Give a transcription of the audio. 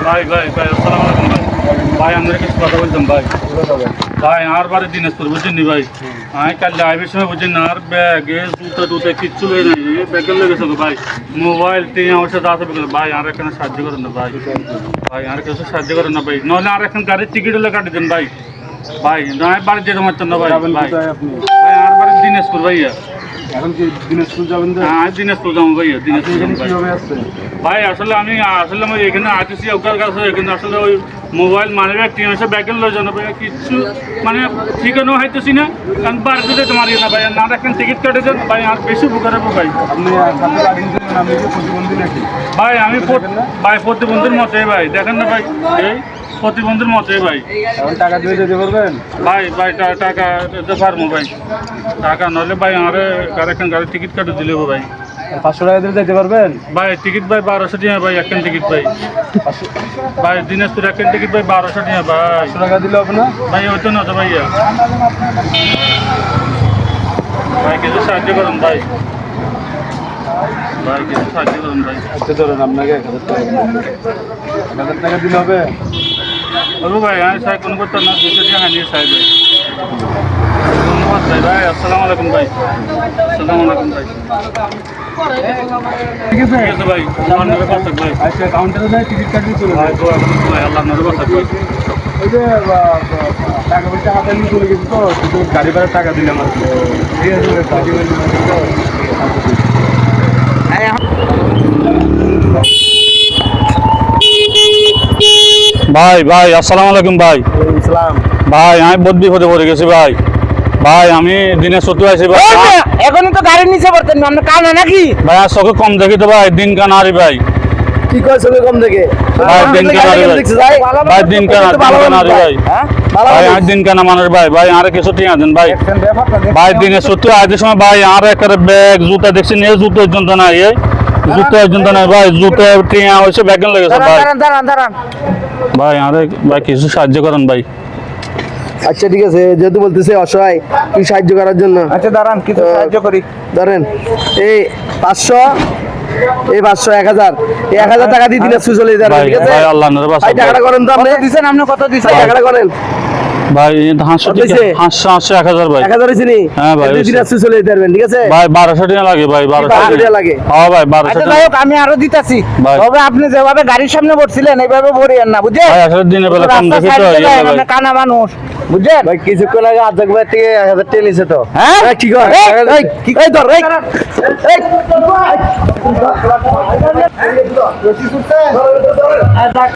ভাই ভাই ভাই আসসালামু আলাইকুম ভাই। ভাই আমরা কিছু কথা বলতাম ভাই। ভাই আর বারে দিনাজপুর বুঝছেন নি ভাই, আমি কাল লাইভের সময় বুঝছেন না, আর ব্যাগে জুতা টুতা কিচ্ছু লই নাই, ব্যাগে লেগেছে ভাই, মোবাইল টিন আমার সাথে আছে ভাই, আর এখানে সাহায্য করেন না ভাই, ভাই আর কিছু সাহায্য করেন না ভাই, নাহলে আর এখন গাড়ির টিকিট হলে কাটি দেন ভাই, ভাই নয় বাড়ি যেতে পারতেন না ভাই, ভাই ভাই আর বারে দিনাজপুর ভাইয়া। এখন কি দিনাজপুর যাবেন? হ্যাঁ দিনাজপুর যাবো ভাইয়া, দিনাজপুর যাবো ভাই। ভাই আসলে আমি এখানে আসছি ওকার কাছে, এখানে আসলে ওই মোবাইল মানে টিম এসে ব্যাগের লয়ে যান ভাই, কিচ্ছু মানে ঠিকানো হইতেছি না, কারণ বাড়িতে যেতে পারি না ভাই, না দেখেন টিকিট কেটে দেন ভাই, আর বেশি বুকারাবো ভাই। আপনি আপনি কি প্রতিবন্ধী নাকি? ভাই আমি ভাই প্রতিবন্ধীর মতে ভাই, দেখেন না ভাই, এই প্রতিবন্ধীর মতে ভাই। এখন টাকা দিয়ে যেতে পারবেন? ভাই ভাই টাকা দিতে পারবো ভাই, টাকা নইলে ভাই আর এখন গাড়ির টিকিট কাটে দিলে ভাই। 500 টাকা দিয়ে যেতে পারবেন? ভাই টিকিট ভাই 1200 টাকা ভাই, একখান টিকিট ভাই, ভাই দিনাজপুর একখান টিকিট ভাই 1200 টাকা ভাই। 500 টাকা দিলে হবে না? ভাই ওই তো না তো ভাইয়া, ভাই কিছু সাহায্য করুন ভাই, ভাই কিছু সাহায্য করুন ভাই। আচ্ছা ধরেন আপনাকে 1000 টাকা, 1000 টাকা দিলে হবে? বলবো ভাই আমি সাহেব কোনো করতাম না, 200 টাকা হানিয়ে সাহেব ভাই। ধন্যবাদ ভাই, ভাই আসসালামু আলাইকুম ভাই, আসসালামু আলাইকুম ভাই। ঠিক আছে ঠিক আছে ভাই, আমার নামে কথা ভাই, আচ্ছা কাউন্টারে যাই টিকিট কাটিয়ে চলে ভাই যায়। দোয়া করুন ভাই, আল্লাহ নামে কথা ভাই। ওই যে টাকা পয়সা হাতে নিয়ে চলে গেছি তো, শুধু গাড়ি ভাড়া টাকা দিলাম আর কি। ঠিক আছে ভাই ভাই আসসালামু আলাইকুম ভাই। ইসলাম ভাই আমি বহুত বিপদে পড়ে গেছি ভাই, ভাই আমি দিনে সত্যি আছি ভাই, এখনই তো গাড়ির নিচে পড়তেন না, আমরা কানা নাকি? ভাই আর চোখে কম দেখি তো ভাই, দিন কান আরি ভাই, কি কয় চোখে কম দেখে? ভাই দিন কান আরি ভাই, ভাই দিন কান আরি ভাই, ভাই আর দিন কানা মানুষ ভাই, ভাই আর কিছু ঠিক আছেন ভাই, ভাই দিনে সত্যি আজকের সময় ভাই আর একটা ব্যাগ জুতা দেখছি নিয়ে জুতো পর্যন্ত নাই, এই জুতো পর্যন্ত নাই ভাই, জুতো টিয়া হয়েছে ব্যাগে লেগেছে ভাই, দাঁড়ান। ভাই আর ভাই কিছু সাহায্য করেন ভাই। আচ্ছা ঠিক আছে, যেহেতু বলতেছে অসহায় কি সাহায্য করার জন্য, আচ্ছা দাঁড়ান, কিছু সাহায্য করি। ধরেন এই 500, এই 500, 1000, এই 1000 টাকা দিয়ে দিনাজপুর চলে যেতে ভাই পারবেন, ঠিক আছে? ভাই আল্লাহ নরে বাসা ভাই টাকাটা করেন তো আপনি, কত দিছেন আপনি? কত দিছেন? ভাই টাকাটা করেন। ভাই 500 কত হইছে? 1000 ভাই, 1000 হয়েছে নি? হ্যাঁ ভাই, এতে হইছে। দিনাজপুর চলে যেতে পারবেন, ঠিক আছে? ভাই 1200 টাকা লাগে ভাই, 1200 1200 টাকা লাগে। হ্যাঁ ভাই 1200 আচ্ছা টাকা যাই হোক, আমি আরো দিতাছি, ভাই। তবে আপনি যেভাবে গাড়ির সামনে বসছিলেন এইভাবে ভরিয়েন না, বুঝছেন? ভাই আসলে দিনের বেলা কম রাস্তা দেখি তো, সাইডে ইয়ে যান, ভাই। আপনি কানা মানুষ, বুঝছেন? ভাই কিছুক্ষণ আগে আজাক ভাই থেকে 1000 টাকা নিয়েছে তো। হ্যাঁ এই, কি কর? এই, এই, এই ধর, এই, এই।